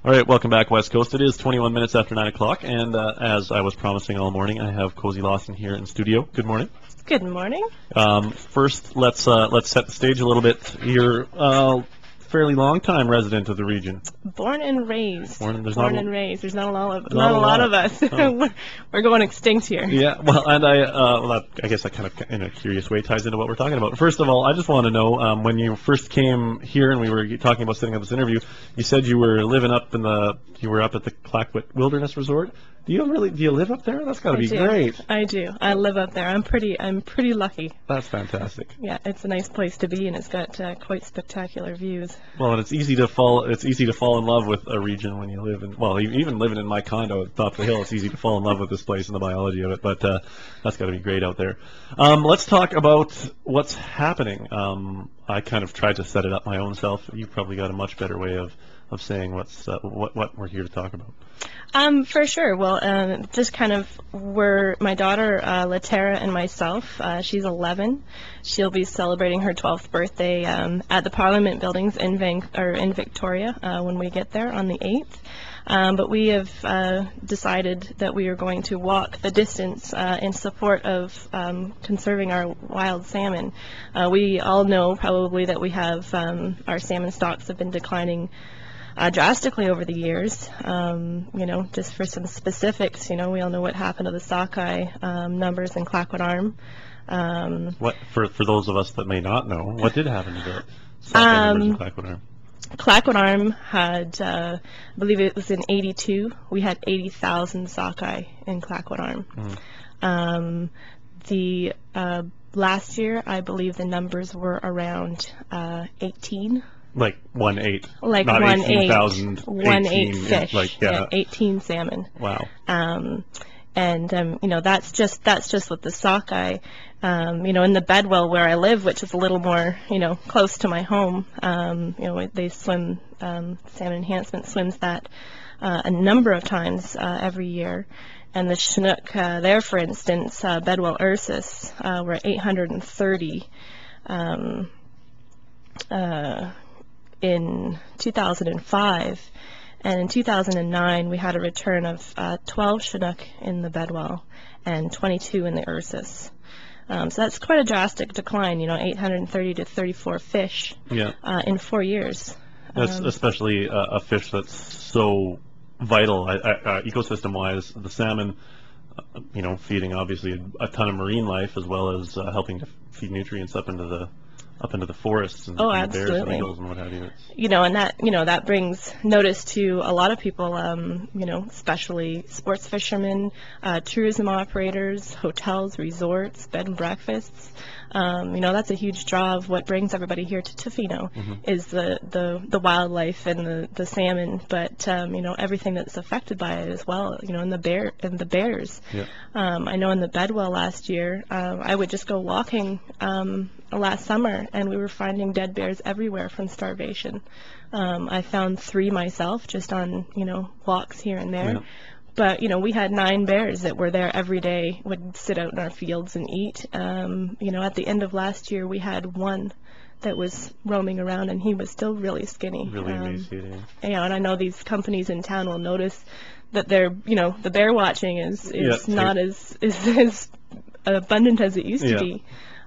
All right, welcome back, West Coast. It is 21 minutes after 9 o'clock, and as I was promising all morning, I have Cosy Lawson here in studio. Good morning. Good morning. First, let's set the stage a little bit. You're a fairly long-time resident of the region. Born and raised. Born and raised. There's not a lot of us. Oh. We're going extinct here. Yeah. Well, and I guess that kind of, in a curious way, ties into what we're talking about. First of all, I just want to know, when you first came here and we were talking about setting up this interview, you said you were living up at the Clayoquot Wilderness Resort. Do you live up there? That's got to be great. I do. I live up there. I'm pretty lucky. That's fantastic. Yeah, it's a nice place to be, and it's got quite spectacular views. Well, and it's easy to fall in love with a region when you live in. Well, even living in my condo at the top of the hill, it's easy to fall in love with this place and the biology of it. But that's got to be great out there. Let's talk about what's happening. I kind of tried to set it up my own self. You've probably got a much better way of saying what we're here to talk about. For sure. Well, just kind of my daughter, Latera, and myself, she's 11. She'll be celebrating her 12th birthday at the Parliament Buildings in Victoria when we get there on the 8th. But we have decided that we are going to walk the distance in support of conserving our wild salmon. We all know probably that we have our salmon stocks have been declining drastically over the years. Just for some specifics, we all know what happened to the sockeye numbers in Clayoquot Arm. What for those of us that may not know, what did happen to the sockeye numbers in Clayoquot Arm? Clayoquot Arm had, I believe it was in '82, we had 80,000 sockeye in Clayoquot Arm. The last year, I believe the numbers were around 18. Like 1/8. Like not 1/8. 18,000. Fish. Like, yeah, 18 salmon. Wow. That's just with the sockeye. In the bedwell where I live, which is a little more, close to my home, they swim, Salmon Enhancement swims that a number of times every year. And the Chinook there, for instance, bedwell Ursus, were 830 in 2005, and in 2009 we had a return of 12 Chinook in the bedwell and 22 in the Ursus. So that's quite a drastic decline, 830 to 34 fish in 4 years. That's especially a fish that's so vital ecosystem-wise. The salmon, feeding obviously a ton of marine life, as well as helping to feed nutrients up into the forests and, and bears and eagles and what have you. And that brings notice to a lot of people, especially sports fishermen, tourism operators, hotels, resorts, bed and breakfasts. That's a huge draw of what brings everybody here to Tofino, is the wildlife and the salmon, but everything that's affected by it as well. And the bears. Yeah. I know in the bedwell last year, I would just go walking last summer, and we were finding dead bears everywhere from starvation. I found 3 myself just on walks here and there. Yeah. But, we had 9 bears that were there every day, would sit out in our fields and eat. At the end of last year, we had 1 that was roaming around, and he was still really skinny. Really emaciated. And I know these companies in town will notice that the bear watching is not as abundant as it used to be.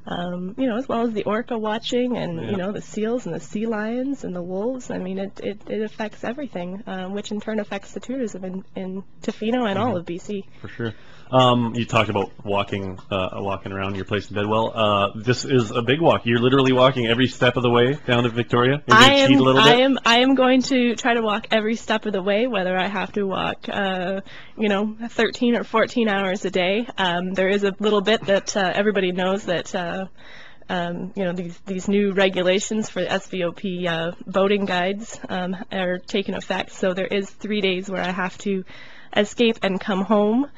As well as the orca watching, and the seals and the sea lions and the wolves. I mean, it affects everything, which in turn affects the tourism in Tofino and all of BC. For sure. You talked about walking around your place in Bedwell. This is a big walk. You're literally walking every step of the way down to Victoria. I am going to try to walk every step of the way, whether I have to walk 13 or 14 hours a day. There is a little bit that everybody knows that these new regulations for the SVOP boating guides are taking effect. So there is 3 days where I have to escape and come home,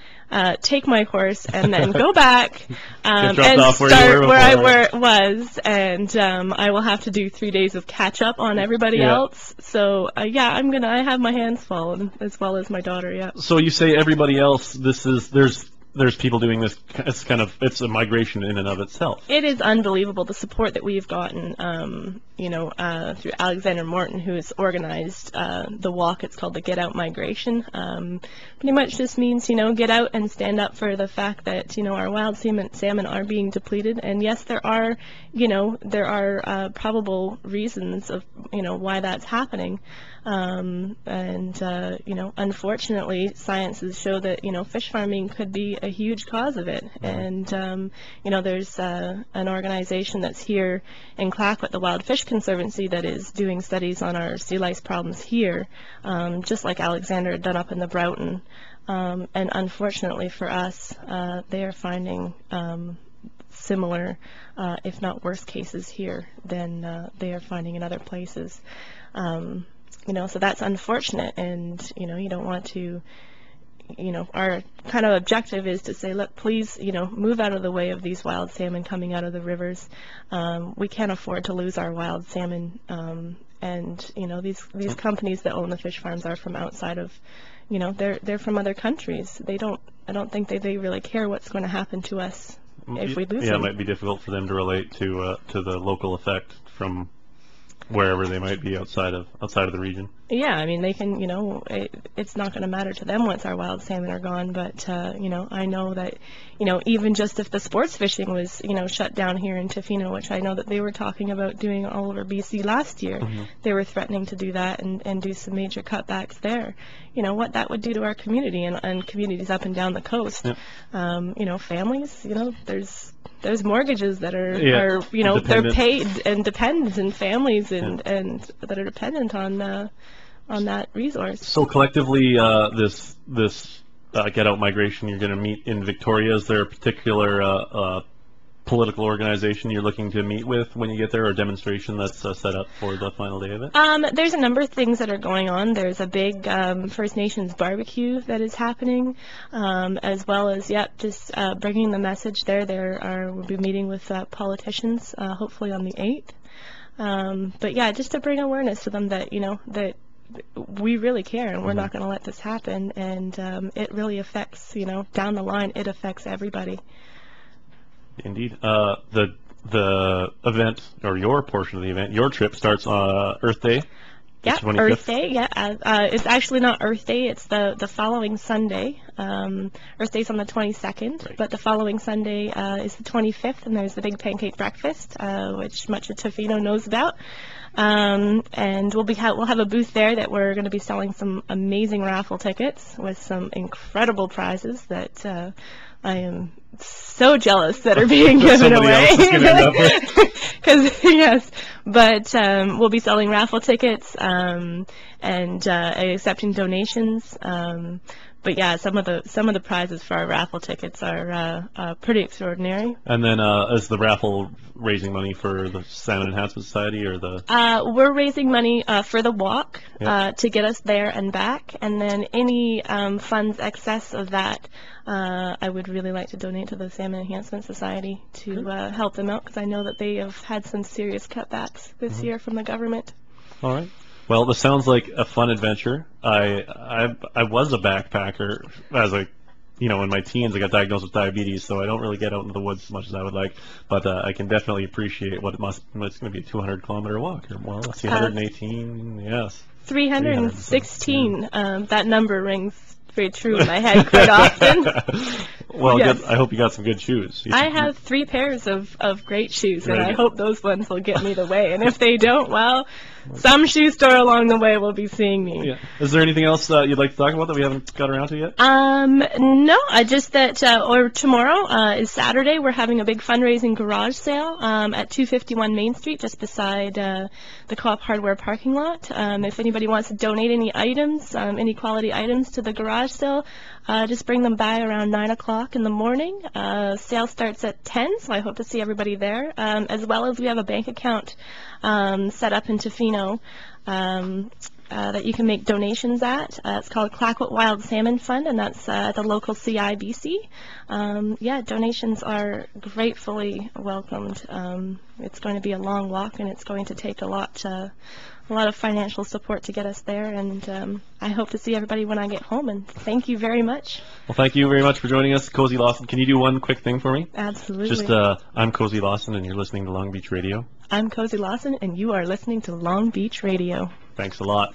take my horse, and then go back and start where I was. And I will have to do 3 days of catch up on everybody else. So I have my hands full, as well as my daughter. Yeah. So you say everybody else. There's there's people doing this. It's a migration in and of itself. It is unbelievable the support that we've gotten, through Alexander Morton, who has organized the walk. It's called the Get Out Migration. Pretty much just means, get out and stand up for the fact that, our wild salmon are being depleted. And yes, there are probable reasons of, why that's happening. Unfortunately, sciences show that, fish farming could be a huge cause of it. And, there's an organization that's here in Clayoquot, the Wild Fish Conservancy, that is doing studies on our sea lice problems here, just like Alexander had done up in the Broughton. And unfortunately for us, they are finding similar, if not worse cases here than they are finding in other places. So that's unfortunate, and, you don't want to, our kind of objective is to say, look, please, move out of the way of these wild salmon coming out of the rivers. We can't afford to lose our wild salmon, and, these companies that own the fish farms are from outside of, they're from other countries. I don't think they really care what's going to happen to us if we lose them. Yeah, it might be difficult for them to relate to the local effect from wherever they might be outside of the region. Yeah, I mean, they can, it's not going to matter to them once our wild salmon are gone, but, I know that, even just if the sports fishing was, shut down here in Tofino, which I know that they were talking about doing all over BC last year, they were threatening to do that and do some major cutbacks there. What that would do to our community and communities up and down the coast. Yeah. Families, there's mortgages that are they're paid and dependent, and families and that are dependent on that resource. So collectively, this Get Out Migration, you're going to meet in Victoria. Is there a particular political organization you're looking to meet with when you get there, or a demonstration that's set up for the final day of it? There's a number of things that are going on. There's a big First Nations barbecue that is happening, as well as, just bringing the message there. We'll be meeting with politicians, hopefully on the 8th. But yeah, just to bring awareness to them that, that we really care, and we're not going to let this happen. And it really affects, down the line, it affects everybody. Indeed. The event, or your portion of the event, your trip starts on Earth Day. Yeah, Earth Day. Yeah, it's actually not Earth Day. It's the following Sunday. Earth Day's on the 22nd, right. But the following Sunday is the 25th, and there's the big pancake breakfast, which much of Tofino knows about. And we'll have a booth there that we're going to be selling some amazing raffle tickets with some incredible prizes that I am so jealous that are being given away. Because yes, but we'll be selling raffle tickets and accepting donations. But yeah, some of the prizes for our raffle tickets are pretty extraordinary. And then is the raffle raising money for the Salmon Enhancement Society, or the? We're raising money for the walk, to get us there and back, and then any funds excess of that, I would really like to donate to the Salmon Enhancement Society to help them out, because I know that they have had some serious cutbacks this year from the government. All right. Well, this sounds like a fun adventure. I was a backpacker as in my teens. I got diagnosed with diabetes, so I don't really get out into the woods as much as I would like. But I can definitely appreciate what it's going to be, a 200-kilometer walk. Well, let's see, 118, yes. 316. That number rings very true in my head quite often. Well, yes. Good. I hope you got some good shoes. I have 3 pairs of great shoes, and I hope those ones will get me the way. And if they don't, well, some shoe store along the way will be seeing me. Yeah. Is there anything else you'd like to talk about that we haven't got around to yet? No, just that, or tomorrow is Saturday. We're having a big fundraising garage sale at 251 Main Street, just beside the Co-op Hardware parking lot. If anybody wants to donate any items, any quality items to the garage sale, just bring them by around 9 o'clock in the morning. Sale starts at 10, so I hope to see everybody there. As well as we have a bank account set up in Tofino that you can make donations at. It's called Clayoquot Wild Salmon Fund, and that's the local CIBC. Donations are gratefully welcomed. It's going to be a long walk, and it's going to take a lot a lot of financial support to get us there, and I hope to see everybody when I get home, and thank you very much. Well, thank you very much for joining us, Cosy Lawson. Can you do one quick thing for me? Absolutely. Just, I'm Cosy Lawson, and you're listening to Long Beach Radio. I'm Cosy Lawson, and you are listening to Long Beach Radio. Thanks a lot.